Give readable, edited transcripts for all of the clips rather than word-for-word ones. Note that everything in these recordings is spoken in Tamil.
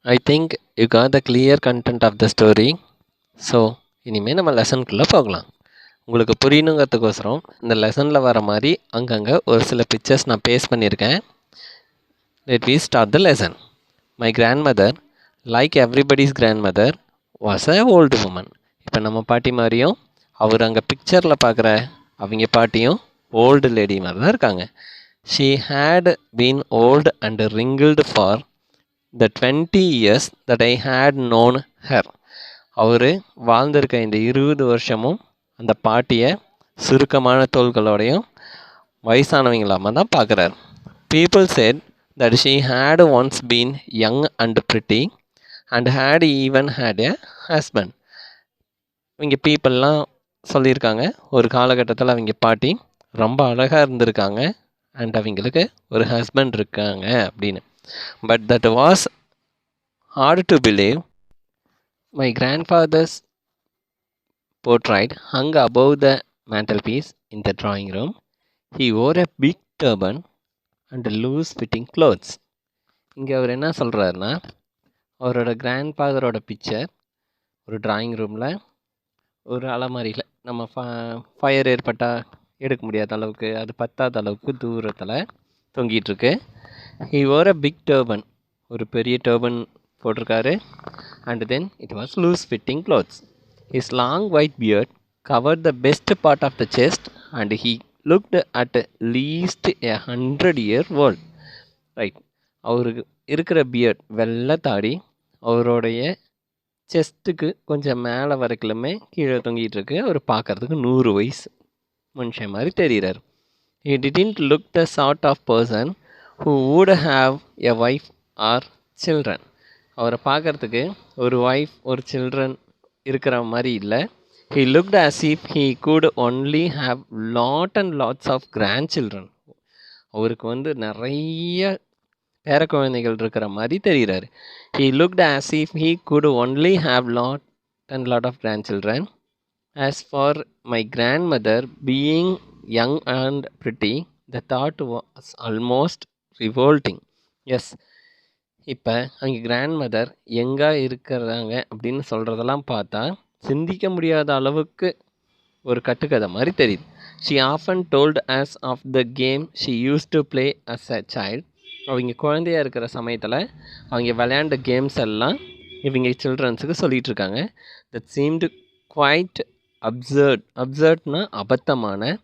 I think you got the clear content of the story. So இனிமேல் நம்ம லெசனுக்குள்ளே போகலாம். உங்களுக்கு புரியணுங்கிறதுக்கோசரம் இந்த லெசனில் வர மாதிரி அங்கங்கே ஒரு சில பிக்சர்ஸ் நான் பேஸ்ட் பண்ணியிருக்கேன். Let we start the lesson. My grandmother like everybody's grandmother was a old woman. இப்போ நம்ம பாட்டி மாதிரியும் அவர் அங்கே பிக்சரில் பார்க்குற அவங்க பாட்டியும் ஓல்டு லேடி மாதிரி தான் இருக்காங்க. She had been old and wrinkled for the 20 years that I had known her. அவர் வாழ்ந்திருக்க இந்த 20 வருஷமும் அந்த பாட்டியை சுருக்கமான தோள்களோடையும் வயசானவங்களாம தான் பார்க்குறார். People said that she had once been young and pretty and had even had a husband. இவங்க பீப்புளெலாம் சொல்லியிருக்காங்க ஒரு காலகட்டத்தில் அவங்க பாட்டி ரொம்ப அழகாக இருந்திருக்காங்க அண்ட் அவங்களுக்கு ஒரு ஹஸ்பண்ட் இருக்காங்க அப்படின்னு. But that was hard to believe. My grandfather's portrait hung above the mantelpiece in the drawing room. He wore a big turban and loose-fitting clothes. இங்கே அவர் என்ன சொல்கிறாருன்னா, அவரோட கிராண்ட்ஃபாதரோட பிக்சர் ஒரு ட்ராயிங் ரூமில் ஒரு அலமாரியில் நம்ம ஃபயர் ஏற்பட்டால் எடுக்க முடியாத அளவுக்கு, அது பத்தாத அளவுக்கு தூரத்தில் தொங்கிட்டுருக்கு. He wore a big turban, ஒரு பெரிய டர்பன் போட்டிருக்காரு. And then it was loose fitting clothes. His long white beard covered the best part of the chest and he looked at least a 100-year old. Right, அவருக்கு இருக்கிற பியர்ட் வெள்ளை தாடி அவருடைய செஸ்ட்டுக்கு கொஞ்சம் மேலே வரைக்குமே கீழே தொங்கிட்டு இருக்கு. அவர் பார்க்குறதுக்கு 100 வயசு மனுஷன் மாதிரி தெரிகிறார். He didn't look the sort of person who would have a wife or children. அவரை பார்க்குறதுக்கு ஒரு ஒய்ஃப் ஒரு சில்ட்ரன் இருக்கிற மாதிரி இல்லை. He looked as if he could only have lot and lots of grandchildren. அவருக்கு நிறைய பேர குழந்தைகள் இருக்கிற மாதிரி தெரிகிறாரு. He looked as if he could only have lot and lot of grandchildren. As for my grandmother being young and pretty, the thought was almost revolting. Yes, இப்போ அவங்க கிராண்ட்மதர் எங்கே இருக்கிறாங்க அப்படின்னு சொல்கிறதெல்லாம் பார்த்தா சிந்திக்க முடியாத அளவுக்கு ஒரு கட்டுக்கதை மாதிரி தெரியுது. She often told us of the game she used to play as a child. அவங்க குழந்தையாக இருக்கிற சமயத்தில் அவங்க விளையாண்ட கேம்ஸ் எல்லாம் இவங்க சில்ட்ரன்ஸுக்கு சொல்லிகிட்டு இருக்காங்க. தட் சீம்டு குவைட் அப்சர்ட்னா அபத்தமான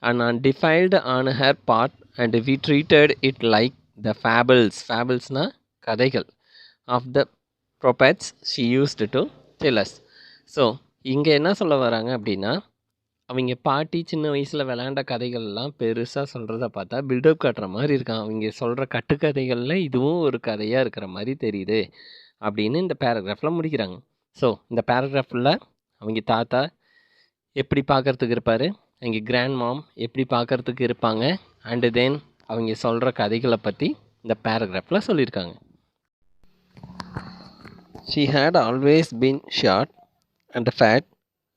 and undefiled on her part, and we treated it like the fablesனா கதைகள் of the prophets she used to tell us. So இங்கே என்ன சொல்ல வராங்க அப்படின்னா, அவங்க பாட்டி சின்ன வயசில் விளையாண்ட கதைகள்லாம் பெருசாக சொல்கிறத பார்த்தா பில்டப் காட்டுற மாதிரி இருக்கான். அவங்க சொல்கிற கட்டுக்கதைகளில் இதுவும் ஒரு கதையாக இருக்கிற மாதிரி தெரியுது அப்படின்னு இந்த பேராகிராஃபில் முடிக்கிறாங்க. ஸோ இந்த பேராகிராஃபில் அவங்க தாத்தா எப்படி பார்க்குறதுக்கு இருப்பார், அவங்க கிராண்ட் மாம் எப்படி பார்க்குறதுக்கு இருப்பாங்க, அண்டு தென் அவங்க சொல்கிற கதைகளை பற்றி இந்த பேராகிராஃபில் சொல்லியிருக்காங்க. She had always been short and fat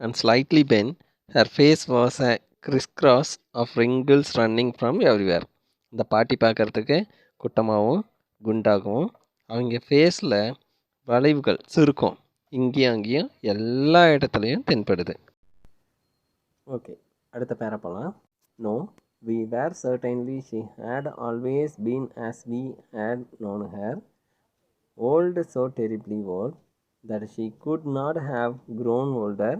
and slightly bent. Her face was a crisscross of wrinkles running from everywhere. இந்த பாட்டி பார்க்குறதுக்கு குட்டமாகவும் குண்டாகவும் அவங்க ஃபேஸில் வளைவுகள் சுருக்கம் இங்கேயும் அங்கேயும் எல்லா இடத்துலையும் தென்படுது. ஓகே, அடுத்த பேரா போகலாம். No, we were certainly she had always been as we had known her, old, so terribly old that she could not have grown older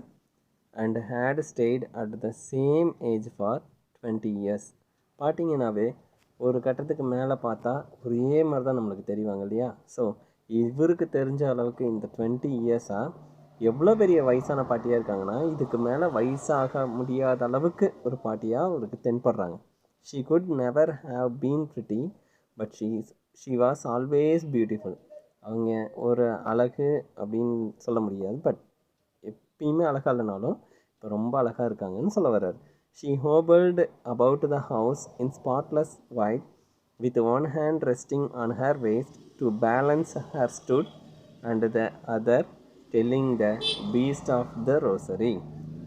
and had stayed at the same age for 20 years. பார்த்தீங்கன்னாவே ஒரு கட்டத்துக்கு மேலே பார்த்தா ஒரே மாதிரி தான் நம்மளுக்கு தெரிவாங்க இல்லையா? ஸோ இவருக்கு தெரிஞ்ச அளவுக்கு இந்த 20 இயர்ஸாக எவ்வளோ பெரிய வயசான பாட்டியாக இருக்காங்கன்னா, இதுக்கு மேலே வயசாக முடியாத அளவுக்கு ஒரு பாட்டியாக அவருக்கு தென்படுறாங்க. She could never have been pretty but she was always beautiful. அவங்க ஒரு அழகு அப்படின்னு சொல்ல முடியாது, பட் எப்பயுமே அழகாக இல்லைனாலும் இப்போ ரொம்ப அழகாக இருக்காங்கன்னு சொல்ல வர்றார். She hobbled about the house in spotless white with one hand resting on her waist to balance her stoop and the other telling the பீஸ்ட் ஆஃப் த ரோசரி.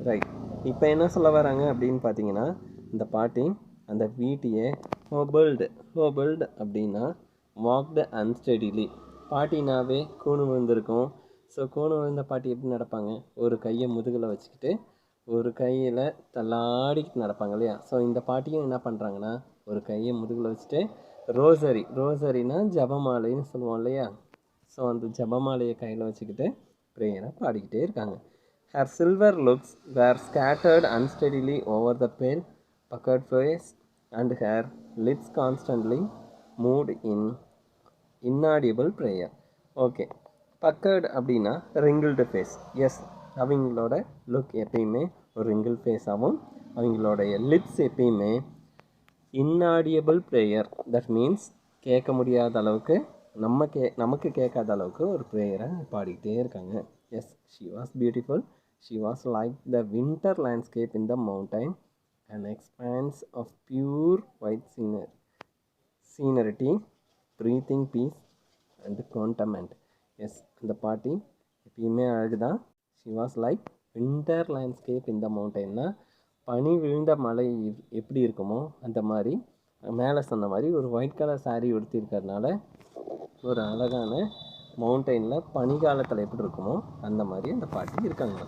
ரைட், இப்போ என்ன சொல்ல வராங்க அப்படின்னு பார்த்தீங்கன்னா, இந்த பாட்டி அந்த வீட்டையே ஹோபல்டு அப்படின்னா வாக்டு அன்ஸ்டெடிலி, பாட்டினாவே கூணு விழுந்திருக்கும். ஸோ கூணு விழுந்த பாட்டி எப்படி நடப்பாங்க? ஒரு கையை முதுகில் வச்சுக்கிட்டு ஒரு கையில் தள்ளாடிக்கிட்டு நடப்பாங்க இல்லையா? ஸோ இந்த பாட்டியும் என்ன பண்ணுறாங்கன்னா ஒரு கையை முதுகில் வச்சுட்டு ரோசரினா ஜபமாலைன்னு சொல்லுவோம் இல்லையா? ஸோ அந்த ஜபமாலையை கையில் வச்சுக்கிட்டு ப்ரேயரை பாடிக்கிட்டே இருக்காங்க. Her silver looks were scattered unsteadily over the pale, puckered face, and her lips constantly moved in inaudible prayer. Okay, puckered அப்படின்னா ரிங்கிள்டு ஃபேஸ். எஸ், அவங்களோட லுக் எப்பயுமே ஒரு ரிங்கிள் ஃபேஸாகவும் அவங்களோடைய லிப்ஸ் எப்பயுமே இன்னாடியபிள் ப்ரேயர். தட் மீன்ஸ் கேட்க முடியாத அளவுக்கு நமக்கு கேட்காத அளவுக்கு ஒரு ப்ரேயரை பாடிக்கிட்டே இருக்காங்க. Yes, she was beautiful. She was like the winter landscape in the mountain, an expanse of pure white scenery, breathing peace and contentment. Yes, அந்த பாட்டி எப்பயுமே அழகுதான். She was like winter landscape in the mountain. பனி விழுந்த மலை எப்படி இருக்குமோ அந்த மாதிரி மேலே சொன்ன மாதிரி ஒரு ஒயிட் கலர் சாரீ உடுத்திருக்கிறதுனால ஒரு அழகான மவுண்டெயினில் பனிகாலத்தில் எப்படி இருக்குமோ அந்த மாதிரி அந்த பாட்டி இருக்காங்க.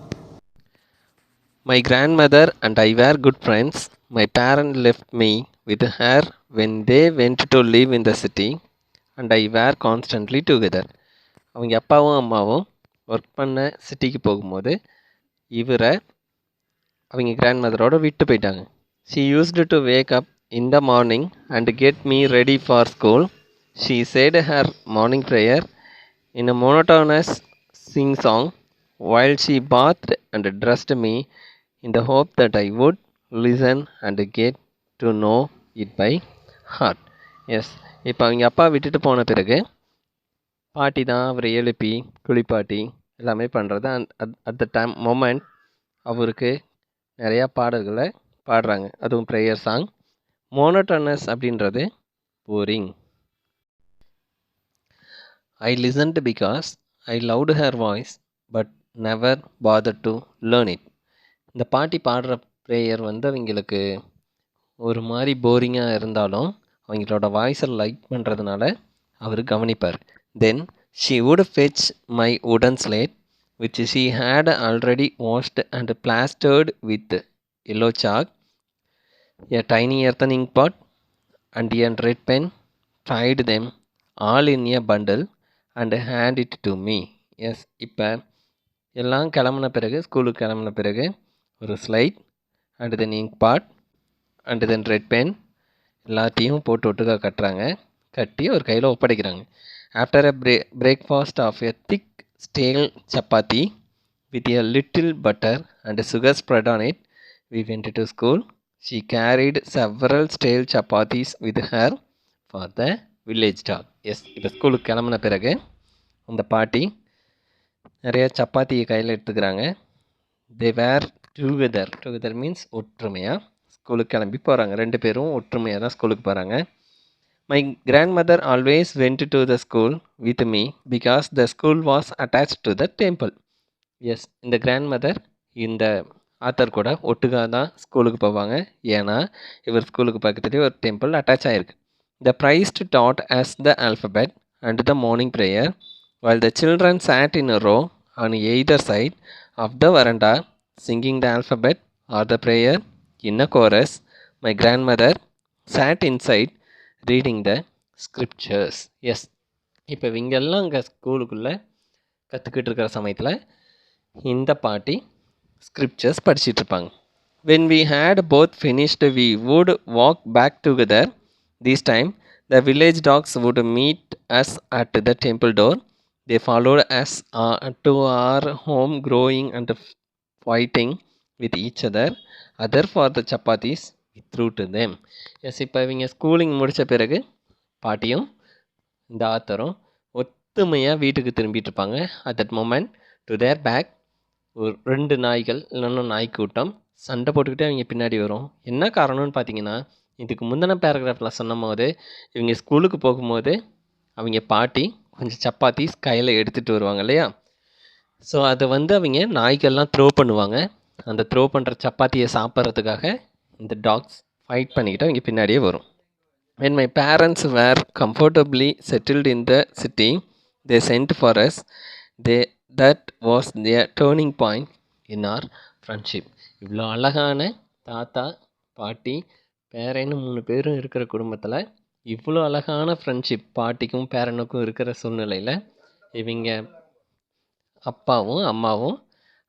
My grandmother and I were good friends. My parents left me with her when they went to live in the city and I were constantly together. அவங்க அப்பாவும் அம்மாவும் ஒர்க் பண்ண சிட்டிக்கு போகும்போது இவரை அவங்க கிராண்ட்மதரோடு விட்டு போயிட்டாங்க. She used to wake up in the morning and get me ready for school. She said her morning prayer in a monotonous sing-song while she bathed and dressed me in the hope that I would listen and get to know it by heart. Yes, இப்போ அவங்க அப்பா விட்டுட்டு போன பிறகு பாட்டி தான் அவரை எழுப்பி குளிப்பாட்டி எல்லாமே பண்ணுறது. அட் த டைம் மொமெண்ட் அவருக்கு நிறையா பாடல்களை பாடுறாங்க, அதுவும் ப்ரேயர் சாங். மோனோட்டனஸ் அப்படின்றது boring. I listened because I loved her voice but never bothered to learn it. இந்த பாட்டி பாடுற ப்ரேயர் அவங்களுக்கு ஒரு மாதிரி போரிங்காக இருந்தாலும் அவங்களோட வாய்ஸை லைக் பண்ணுறதுனால அவர் கவனிப்பார். Then she would fetch my உடன் slate which she had already washed and plastered with yellow chalk, a tiny earthen ink pot and a red pen, tied them all in a bundle and hand it to me. Yes, இப்போ எல்லாம் கிளம்புன பிறகு ஸ்கூலுக்கு கிளம்புன பிறகு ஒரு slate and then ink pot and then red pen எல்லாத்தையும் போட்டு ஒட்டுக்காக கட்டி ஒரு கையில் ஒப்படைக்கிறாங்க. After a breakfast of a thick stale chapati with a little butter and sugar spread on it we went to school. She carried several stale chapatis with her for the village dog. Yes, இப்போ ஸ்கூலுக்கு கிளம்புன பிறகு அந்த பாட்டி நிறைய சப்பாத்தியை கையில் எடுத்துக்கிறாங்க. தே வேர் டுகெதர் மீன்ஸ் ஒற்றுமையாக ஸ்கூலுக்கு கிளம்பி போகிறாங்க. ரெண்டு பேரும் ஒற்றுமையாக தான் ஸ்கூலுக்கு போகிறாங்க. My grandmother always went to the school with me because the school was attach to the temple. Yes, இந்த கிராண்ட்மதர் இந்த ஆத்தர் கூட ஒட்டுக்காக தான் ஸ்கூலுக்கு போவாங்க. ஏன்னா இவர் ஸ்கூலுக்கு பக்கத்துலேயே ஒரு டெம்பிள் அட்டாச் ஆகிருக்கு. த priest taught us the alphabet and the morning prayer while the children sat in a row on either side of the veranda singing the alphabet or the prayer in a chorus. My grandmother sat inside reading the scriptures. Yes, இப்போ இவங்கெல்லாம் அங்கே ஸ்கூலுக்குள்ளே கற்றுக்கிட்டு இருக்கிற சமயத்தில் இந்த பாட்டி ஸ்கிரிப்சர்ஸ் படிச்சிட்ருப்பாங்க. When we had both finished we would walk back together. This time the village dogs would meet us at the temple door. They followed us to our home, growing and fighting with each other for the chapatis we threw to them. Yes, இப்போ இவங்க ஸ்கூலிங் முடித்த பிறகு பாட்டியும் இந்த ஆத்தரும் ஒத்துமையாக வீட்டுக்கு திரும்பிட்டு இருப்பாங்க. At that moment to their back ஒரு 2 நாய்கள் இல்லைன்னா நாய்க்கூட்டம் சண்டை போட்டுக்கிட்டே அவங்க பின்னாடி வரும். என்ன காரணம்னு பார்த்தீங்கன்னா, இதுக்கு முந்தின பேராகிராஃபில் சொன்னும் போது இவங்க ஸ்கூலுக்கு போகும்போது அவங்க பாட்டி கொஞ்சம் சப்பாத்திஸ் கையில் எடுத்துகிட்டு வருவாங்க இல்லையா? ஸோ அதை அவங்க நாய்க்கெல்லாம் த்ரோ பண்ணுவாங்க. அந்த த்ரோ பண்ணுற சப்பாத்தியை சாப்பிட்றதுக்காக இந்த டாக்ஸ் ஃபைட் பண்ணிக்கிட்டு அவங்க பின்னாடியே வரும். When my parents were comfortably settled in the city, they sent for us. That was their turning point in our friendship. இவ்வளோ அழகான தாத்தா பாட்டி பேரன்னு 3 பேரும் இருக்கிற குடும்பத்தில் இவ்வளோ அழகான ஃப்ரெண்ட்ஷிப் பாட்டிக்கும் பேரனுக்கும் இருக்கிற சூழ்நிலையில் இவங்க அப்பாவும் அம்மாவும்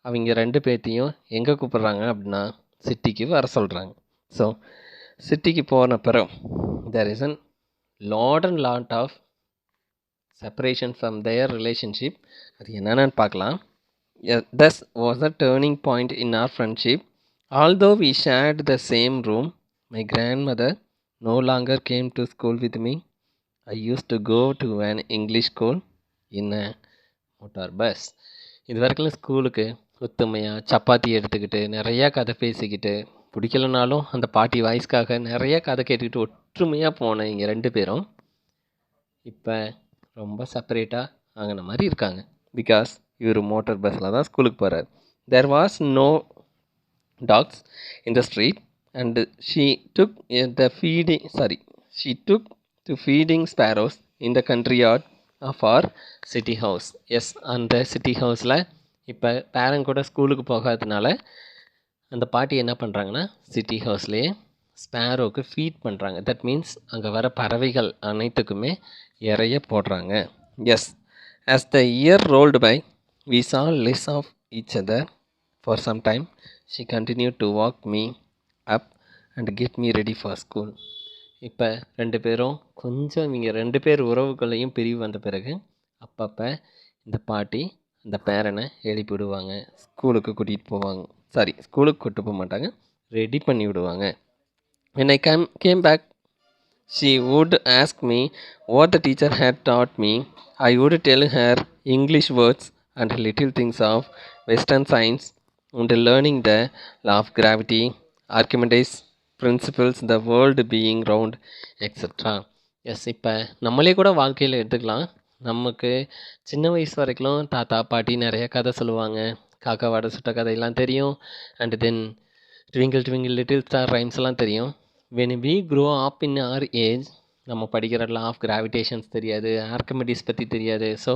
அவங்க 2 பேர்த்தையும் எங்கே கூப்பிட்றாங்க அப்படின்னா சிட்டிக்கு வர சொல்கிறாங்க. ஸோ சிட்டிக்கு போன பிறகு there is a lot of separation from their relationship. அது என்னென்னு பார்க்கலாம். Thus was a turning point in our friendship. Although we shared the same room, my grandmother no longer came to school with me. I used to go to an English school in a motor bus. இது வரைக்கும் ஸ்கூலுக்கு ஒத்துமையாக சப்பாத்தி எடுத்துக்கிட்டு நிறையா கதை பேசிக்கிட்டு பிடிக்கலனாலும் அந்த பாட்டி வாய்ஸ்க்காக நிறையா கதை கேட்டுக்கிட்டு ஒற்றுமையாக போன இங்கே 2 பேரும் இப்போ ரொம்ப செப்பரேட்டாக ஆகின மாதிரி இருக்காங்க. பிகாஸ் இவர் மோட்டார் பஸ்ஸில் தான் ஸ்கூலுக்கு போகிறார். There was no dogs in the street and she took to feeding sparrows in the country yard of our city house. Yes, அந்த சிட்டி ஹவுஸில் இப்போ பேரண்ட் கூட ஸ்கூலுக்கு போகாததுனால அந்த பாட்டி என்ன பண்ணுறாங்கன்னா சிட்டி ஹவுஸ்லேயே ஸ்பேரோவுக்கு ஃபீட் பண்ணுறாங்க. தட் மீன்ஸ் அங்கே வர பறவைகள் அனைத்துக்குமே இறைய போடுறாங்க. Yes, as the year rolled by we saw less of each other for some time. She continued to walk me up and get me ready for school. இப்போ 2 பேரும் கொஞ்சம் இவங்க 2 பேர் உறவுகளையும் பிரிவு வந்த பிறகு அப்பப்போ இந்த பாட்டி இந்த பேரனை எழுப்பி விடுவாங்க, ஸ்கூலுக்கு கூட்டிகிட்டு போவாங்க. ஸ்கூலுக்கு கூப்பிட்டு போக மாட்டாங்க, ரெடி பண்ணி விடுவாங்க. when I came back, she would ask me what the teacher had taught me. I would tell her English words and little things of Western science and learning the law of gravity, Archimedes principles, the world being round, etc. Yes, இப்போ நம்மளே கூட வாழ்க்கையில் எடுத்துக்கலாம். நமக்கு சின்ன வயசு வரைக்கும் தாத்தா பாட்டி நிறைய கதை சொல்லுவாங்க. காக்கா வாடை சுட்ட கதையெல்லாம் தெரியும். And then twinkle twinkle little star ரைம்ஸ்லாம் தெரியும். when we grow up in our age, நம்ம படிக்கிற லா ஆஃப் கிராவிடேஷன்ஸ் தெரியாது, ஆர்கமெடிஸ் பற்றி தெரியாது. ஸோ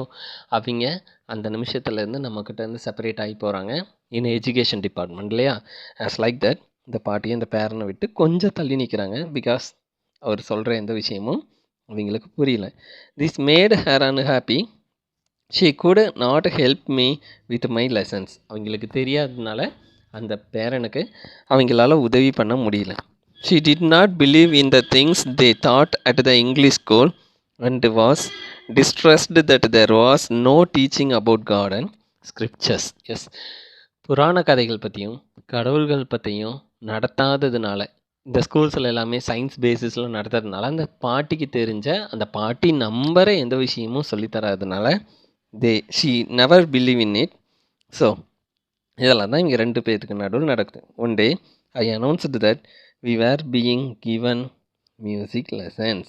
அவங்க அந்த நிமிஷத்துலேருந்து நம்மக்கிட்டேருந்து செப்பரேட் ஆகி போகிறாங்க இன் எஜுகேஷன் டிபார்ட்மெண்ட், இல்லையா? ஆஸ் லைக் தட் இந்த பாட்டியை இந்த பேரனை விட்டு கொஞ்சம் தள்ளி நிற்கிறாங்க. பிகாஸ் அவர் சொல்கிற எந்த விஷயமும் அவங்களுக்கு புரியல. This mat her unhappy. She could not help me with my lessons. அவங்களுக்கு தெரியாததுனால அந்த பேரனுக்கு அவங்களால உதவி பண்ண முடியல. She did not believe in the things they taught at the English school and was distressed that there was no teaching about God and scriptures. Yes, புராண கதைகள் பற்றியும் கடவுள்கள் பற்றியும் நடத்தாததுனால, இந்த ஸ்கூல்ஸில் எல்லாமே சயின்ஸ் பேசிஸில் நடத்துறதுனால அந்த பாட்டிக்கு தெரிஞ்ச அந்த பாட்டி நம்புகிற எந்த விஷயமும் சொல்லித்தராததுனால she never believe in it. So இதெல்லாம் தான் இங்கே 2 பேருக்கு நடுவில் நடக்குது. One day I announced that we were being given music lessons.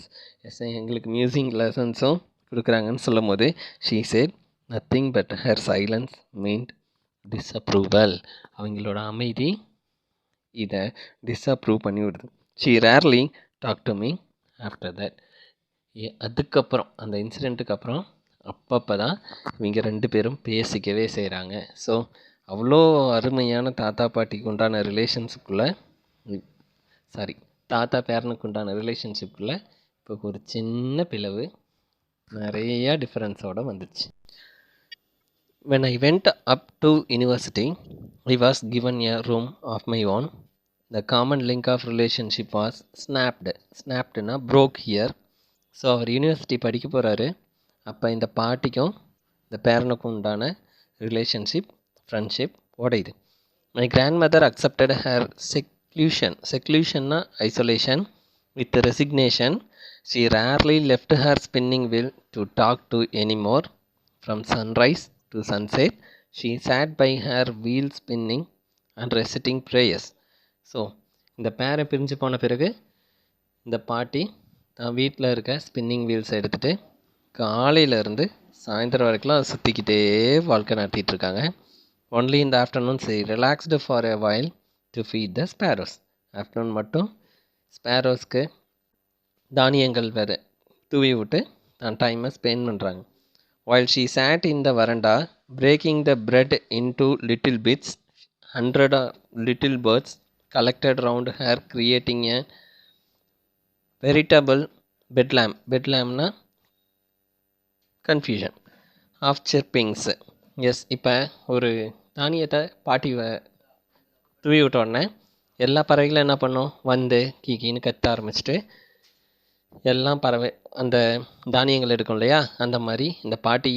Yes, எங்களுக்கு மியூசிக் லெசன்ஸும் கொடுக்குறாங்கன்னு சொல்லும் போது she said nothing but her silence meant disapproval. அவங்களோட அமைதி இதை டிஸ்அப்ரூவ் பண்ணி விடுது. she rarely talked to me after that. அதுக்கப்புறம் அந்த இன்சிடெண்ட்டுக்கு அப்புறம் அப்பப்போ தான் இவங்க 2 பேரும் பேசிக்கவே செய்கிறாங்க. ஸோ அவ்வளோ அருமையான தாத்தா பாட்டிக்கு உண்டான ரிலேஷன்ஷிப்புக்குள்ளே தாத்தா பேரனுக்கு உண்டான ரிலேஷன்ஷிப்பில் இப்போ ஒரு சின்ன பிளவு நிறையா டிஃப்ரென்ஸோடு வந்துச்சு. when I went up to university, I was given a room of my own. The common link of relationship was snappedனா broke here. ஸோ அவர் யூனிவர்சிட்டி படிக்க போகிறாரு. அப்போ இந்த பாட்டிக்கும் இந்த பேரனுக்கும் உண்டான ரிலேஷன்ஷிப் ஃப்ரெண்ட்ஷிப் உடையுது. My grandmother accepted her seclusion isolation with resignation. She rarely left her spinning wheel to talk to anymore. From sunrise to sunset, she sat by her wheel spinning and reciting prayers. So இந்த பேரை பிரிஞ்சு போன பிறகு இந்த பாட்டி தான் வீட்டில் இருக்க ஸ்பின்னிங் வீல்ஸ் எடுத்துகிட்டு காலையிலேருந்து சாயந்தரம் வரைக்கும் அதை சுற்றிக்கிட்டே வாழ்க்கை நடத்திட்டு இருக்காங்க. ஒன்லி இந்த afternoon she relaxed for a while to feed the sparrows. Afternoon மட்டும் ஸ்பேரோஸ்க்கு தானியங்கள் வேறு தூவி விட்டு தான் டைமை ஸ்பெண்ட் பண்ணுறாங்க. while she sat in the veranda, breaking the bread into little bits. Hundred of little birds collected round her, creating a veritable bedlam. Bedlamனா கன்ஃபியூஷன் ஆஃப் சிர்பிங்ஸ். எஸ், இப்போ ஒரு தானியத்தை பாட்டி தூவி விட்ட உடனே எல்லா பறவைகளும் என்ன பண்ணும், வந்து கீக்கின்னு கத்த ஆரம்பிச்சிட்டு எல்லாம் பறவை அந்த தானியங்கள் எடுக்கும் இல்லையா, அந்த மாதிரி இந்த பாட்டி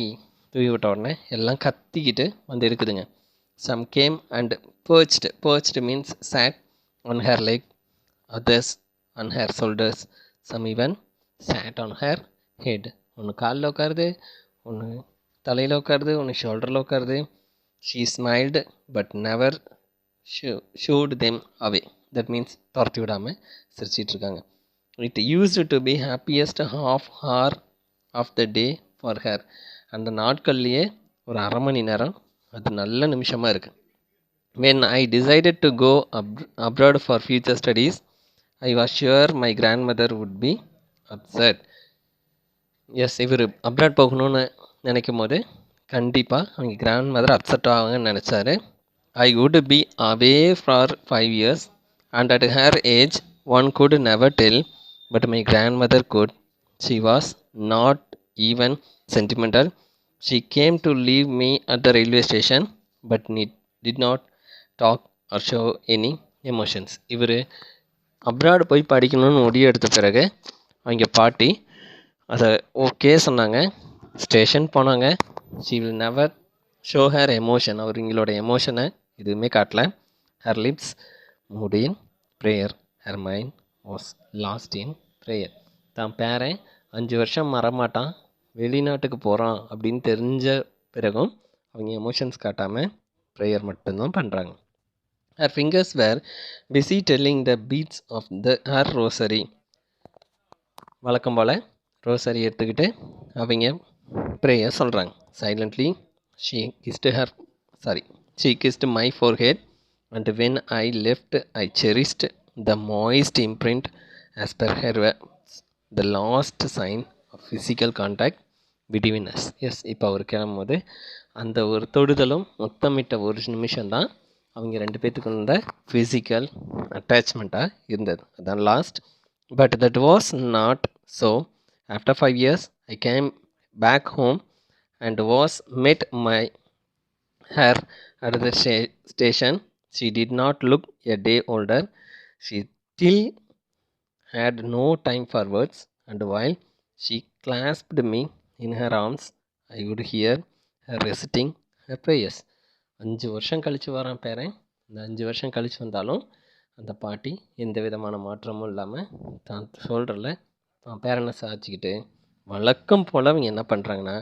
தூவி விட்ட உடனே எல்லாம் கத்திக்கிட்டு வந்து இருக்குதுங்க. Some came and perched means sat on her leg, others on her shoulders, some even sat on her head. ஒன்று காலில் உட்காருது, ஒன்று தலையில் உட்காருது, ஒன்று ஷோல்டரில் உட்காருது. She smiled but never shooed them away. That means துரத்தி விடாமல் சிரிச்சிட்டு இருக்காங்க. It used to be happiest half hour of the day for her. அந்த நாட்கள்லேயே ஒரு அரை மணி நேரம் அது நல்ல நிமிஷமாக இருக்குது. When I decided to go abroad for future studies, I was sure my grandmother would be upset. Yes, இவர் அப்ராட் போகணும்னு நினைக்கும் போது கண்டிப்பாக அவங்க கிராண்ட் மதர் அப்செட் ஆகுங்கன்னு நினச்சாரு. I would be away for 5 years and at her age one could never tell, but my grandmother could. She was not even sentimental. She came to leave me at the railway station but did not talk or show any emotions. இவர் அப்ராட் போய் படிக்கணும்னு முடிவு எடுத்த பிறகு அவங்க பாட்டி அதை ஓகே சொன்னாங்க, ஸ்டேஷன் போனாங்க. She will never show her emotion. அவர் இங்களோட எமோஷனை எதுவுமே காட்டல. Her lips moved in prayer, her mind was lost in prayer. தான் பேரன் 5 வருஷம் மறமாட்டான், வெளிநாட்டுக்கு போகிறான் அப்படின்னு தெரிஞ்ச பிறகும் அவங்க எமோஷன்ஸ் காட்டாமல் ப்ரேயர் மட்டும்தான் பண்ணுறாங்க. Her fingers were busy telling the beads of her rosary. வழக்கம் போல் ரோசரி எடுத்துக்கிட்டு அவங்க ப்ரேயர் சொல்கிறாங்க. Silently she kissed my forehead and when I left I cherished the moist imprint as per her words, the last sign of physical contact between us. Yes, இப்போ அவர் கிளம்பும்போது அந்த ஒரு தொடுதலும் முத்தமிட்ட ஒரு நிமிஷம்தான் அவங்க 2 பேர்த்துக்கு இருந்த ஃபிசிக்கல் அட்டாச்மெண்ட்டாக இருந்தது. அதான் last. But that was not so. After 5 years, I came back home and was met her at the station. She did not look a day older. She still had no time for words, and while she clasped me in her arms, I would hear her reciting her prayers. 5 வருஷம் கழித்து வரான் பேரன். இந்த 5 வருஷம் கழித்து வந்தாலும் அந்த பாட்டி எந்த விதமான மாற்றமும் இல்லாமல் தான் ஷோல்டரில் பேரனை சாய்ச்சிக்கிட்டு வழக்கம் போல் அவங்க என்ன பண்ணுறாங்கன்னா,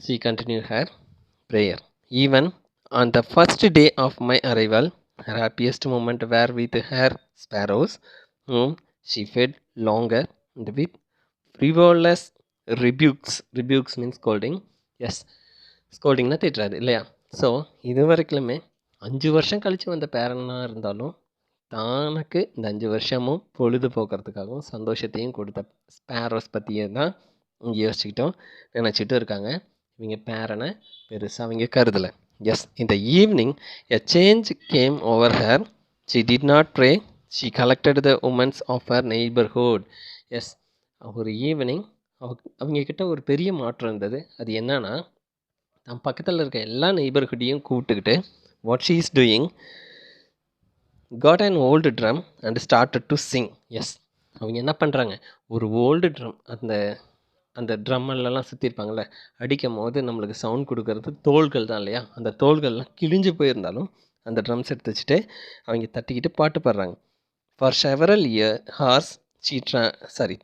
she continued her prayer. Even on the first day of my arrival, her happiest moment were with her sparrows, whom she fed longer and with frivolous rebukes. Rebukes means scolding. Yes, ஸ்கோல்டிங்னா திட்டுறாரு இல்லையா. ஸோ இது வரைக்குமே 5 வருஷம் கழித்து வந்த பேரனாக இருந்தாலும் தனக்கு இந்த 5 வருஷமும் பொழுது போக்குறதுக்காகவும் சந்தோஷத்தையும் கொடுத்த ஸ்பேரோஸ் பற்றியே தான் இங்கே யோசிச்சுக்கிட்டோம் நினச்சிட்டு இருக்காங்க. இவங்க பேரனை பெருசாக அவங்க கருதலை. எஸ், இந்த evening a change came over her. She did not pray. She collected the womens of her neighbourhood. Yes, ஒரு ஈவினிங் அவங்கக்கிட்ட ஒரு பெரிய மாற்றம் இருந்தது. அது என்னன்னா, தன் பக்கத்தில் இருக்க எல்லா நெய்பர்ஹுட்டையும் கூப்பிட்டுக்கிட்டு what she is doing, got an old drum and started to sing. Yes, அவங்க என்ன பண்ணுறாங்க, ஒரு ஓல்டு ட்ரம், அந்த ட்ரம்மெல்லாம் சுற்றிருப்பாங்கள்ல, அடிக்கும் போது நம்மளுக்கு சவுண்ட் கொடுக்கறது தோள்கள் தான் இல்லையா. அந்த தோள்கள்லாம் கிழிஞ்சு போயிருந்தாலும் அந்த ட்ரம்ஸ் எடுத்து வச்சுட்டு அவங்க தட்டிக்கிட்டு பாட்டு பாடுறாங்க. For several hours she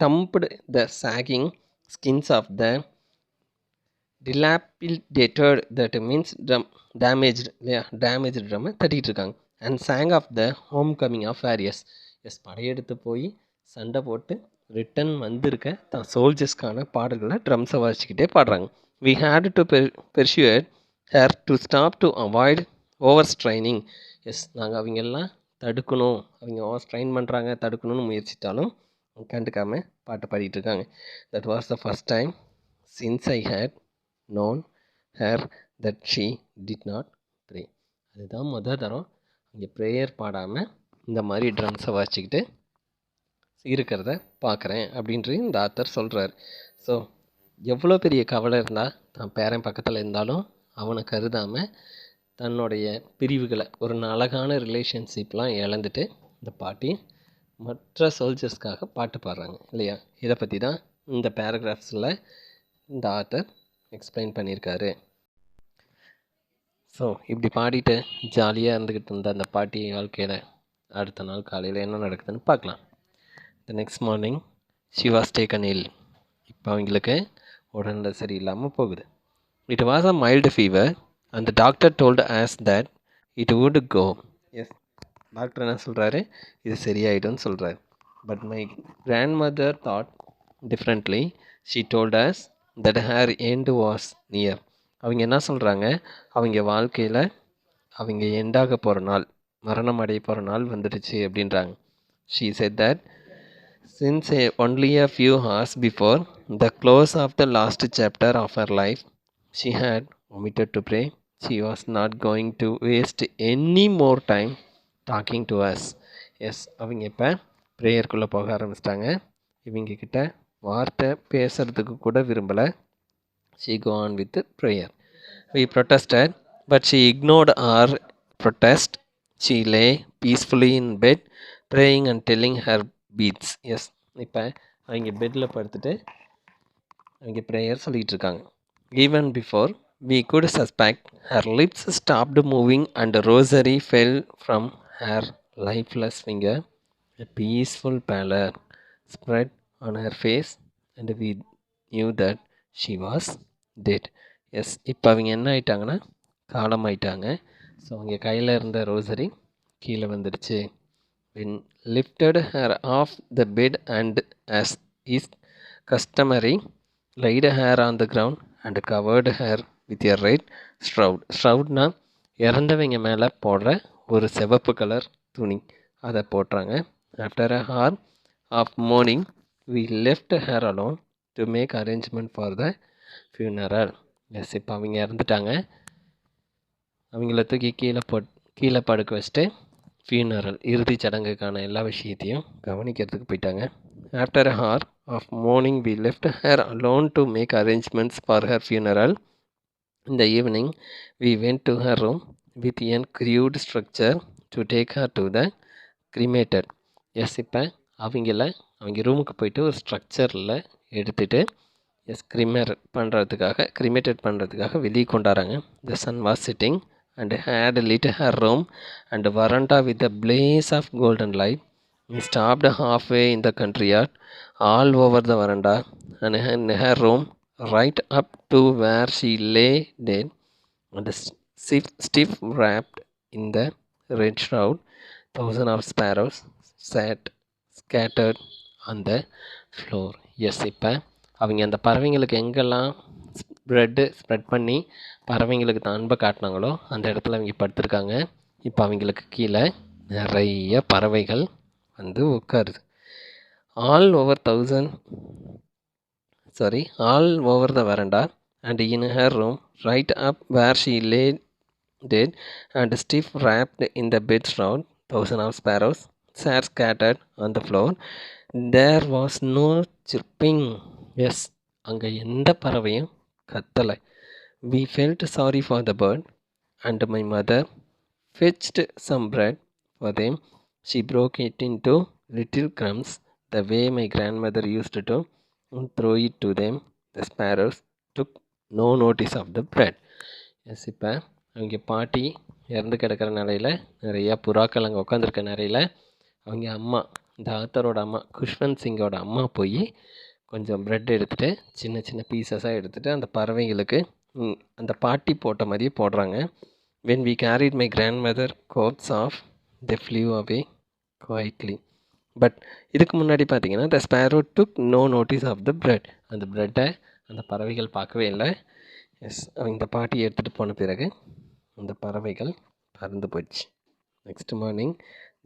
thumped the sagging skins of the dilapidated, that means damaged drum தட்டிக்கிட்டு இருக்காங்க. And sang of the homecoming of various. Yes, படையெடுத்து போய் சண்டை போட்டு ரிட்டன் வந்திருக்க தான் சோல்ஜர்ஸ்க்கான பாடல்களை ட்ரம்ஸை வாசிச்சுக்கிட்டே பாடுறாங்க. we had to persuade her to stop to avoid overstraining. Yes, நாங்கள் அவங்கெல்லாம் தடுக்கணும், அவங்க ஓவர் ஸ்ட்ரெயின் பண்ணுறாங்க, தடுக்கணும்னு முயற்சித்தாலும் கண்டுக்காமல் பாட்டு பாடிட்டு இருக்காங்க. That was the first time since I had known her that she did not pray. அதுதான் தரம் இங்கே ப்ரேயர் பாடாமல் இந்த மாதிரி ட்ரம்ஸை வாசிச்சுக்கிட்டு இருக்கிறத பார்க்குறேன் அப்படின்ட்டு இந்த ஆத்தர் சொல்கிறார். ஸோ எவ்வளோ பெரிய கவலை இருந்தால் தான் பேரன் பக்கத்தில் இருந்தாலும் அவனை கருதாமல் தன்னுடைய பிரிவுகளை ஒரு அழகான ரிலேஷன்ஷிப்லாம் இழந்துட்டு இந்த பாட்டி மற்ற சோல்ஜர்ஸ்க்காக பாட்டு பாடுறாங்க இல்லையா. இதை பற்றி தான் இந்த பேராகிராஃப்ஸில் இந்த ஆத்தர் எக்ஸ்பிளைன் பண்ணியிருக்காரு. ஸோ இப்படி பாடிட்டு ஜாலியாக இருந்துக்கிட்டு இருந்த அந்த பாட்டி வாழ்க்கையில் அடுத்த நாள் காலையில் என்ன நடக்குதுன்னு பார்க்கலாம். The next morning she was taken ill. இப்போ அவங்களுக்கு உடல்நிலை சரியில்லாமல் போகுது. It was a mild fever and the doctor told us that it would go. Yes, doctor என்ன சொல்கிறாரு, இது சரியாயிடும்னு சொல்கிறாரு. But my grandmother thought differently. She told us that her end was near. அவங்க என்ன சொல்கிறாங்க, அவங்க வாழ்க்கையில் அவங்க எண்டாக போகிற நாள், மரணம் அடைய போகிற நாள் வந்துடுச்சு அப்படின்றாங்க. She said that since only a few hours before the close of the last chapter of her life, she had omitted to pray. She was not going to waste any more time talking to us. Yes, அவங்க இப்போ ப்ரேயருக்குள்ளே போக ஆரம்பிச்சிட்டாங்க. இவங்கக்கிட்ட வார்த்தை பேசுகிறதுக்கு கூட விரும்பலை. She go on with the prayer. We protested, but she ignored our protest. She lay peacefully in bed, praying and telling her beads. Yes, இப்போ அவங்க பெட்டில் படுத்துட்டு அவங்க ப்ரேயர் சொல்லிகிட்டு இருக்காங்க. Even before we could suspect, her lips stopped moving and the rosary fell from her lifeless finger. A peaceful pallor spread on her face and we knew that she was dead. Yes, இப்போ அவங்க என்ன ஆயிட்டாங்கன்னா காலம் ஆயிட்டாங்க. ஸோ அவங்க கையில் இருந்த ரோசரி கீழே வந்துடுச்சு. When lifted her off the bed and as is customary laid her on the ground and covered her with a red shroud. ஷ்ரவுட்னா இறந்தவங்க மேலே போடுற ஒரு சிவப்பு கலர் துணி, அதை போட்டுறாங்க. After a hour of mourning we left her alone to make arrangement for the funeral. Yes, இப்போ அவங்க இறந்துட்டாங்க. அவங்கள தூக்கி கீழே படுக்க வச்சுட்டு ஃபியூனரல் இறுதி சடங்குக்கான எல்லா விஷயத்தையும் கவனிக்கிறதுக்கு போயிட்டாங்க. After a hour of morning we left her alone to make arrangements for her funeral. இந்த evening we went to her room with an crude structure to take her to the cremated. Yes, இப்போ அவங்க ரூமுக்கு போயிட்டு ஒரு ஸ்ட்ரக்சரில் எடுத்துகிட்டு கிரிமேட்டட் பண்ணுறதுக்காக வெளியே கொண்டாடுறாங்க. The sun was sitting and had lit her room and veranda with a blaze of golden light. He stopped halfway in the country yard, all over the veranda and in her room, right up to where she lay dead, and stiff wrapped in the red shroud. Thousands of sparrows sat scattered on the floor. Yes, இப்போ அவங்க அந்த பறவைங்களுக்கு எங்கெல்லாம் ப்ரெட்டு ஸ்ப்ரெட் பண்ணி பறவைங்களுக்கு தான் அன்பை காட்டினாங்களோ அந்த இடத்துல அவங்க படுத்திருக்காங்க. இப்போ அவங்களுக்கு கீழே நிறைய பறவைகள் வந்து உட்காருது. All over the verandah and in her room right up where she lay dead and stiff wrapped in the bed shroud, thousands of sparrows sat scattered on the floor. There was no chirping. Yes, அங்கே எந்த பறவையும் கத்தலை. We felt sorry for the bird and my mother fetched some bread for them. She broke it into little crumbs the way my grandmother used to and throw it to them. The sparrows took no notice of the bread. Yes, இப்போ அவங்க பாட்டி இறந்து கிடக்கிற நிலையில் நிறையா புறாக்கள் அங்கே உட்காந்துருக்க நிலையில் அவங்க அம்மா, இந்த ஆத்தரோட அம்மா குஷ்வந்த் சிங்கோட அம்மா போய் கொஞ்சம் ப்ரெட் எடுத்துகிட்டு சின்ன சின்ன பீசஸாக எடுத்துகிட்டு அந்த பறவைங்களுக்கு அந்த பாட்டி போட்ட மாதிரியே போடுறாங்க. when we carried my grandmother coats off they flew away quietly. But இதுக்கு முன்னாடி பார்த்தீங்கன்னா the sparrow took no notice of the bread. அந்த ப்ரெட்டை அந்த பறவைகள் பார்க்கவே இல்லை. எஸ், இந்த பாட்டி எடுத்துகிட்டு போன பிறகு அந்த பறவைகள் பறந்து போச்சு. Next morning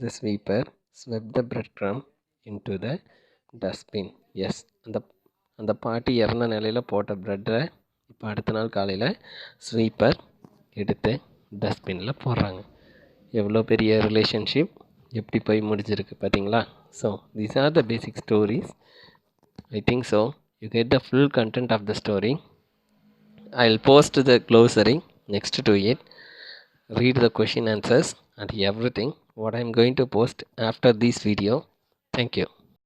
the sweeper swept the bread crumb into the dustbin. Yes, அந்த பாட்டி இறந்த நிலையில் போட்ட ப்ரெட்டை இப்போ அடுத்த நாள் காலையில் ஸ்வீப்பர் எடுத்து டஸ்ட்பினில் போடுறாங்க. எவ்வளோ பெரிய ரிலேஷன்ஷிப் எப்படி போய் முடிஞ்சிருக்கு பார்த்தீங்களா? So these are the basic stories. I think so. You get the full content of the story. I'll post the glossary next to it. Read the question answers and everything what I'm going to post after this video. Thank you.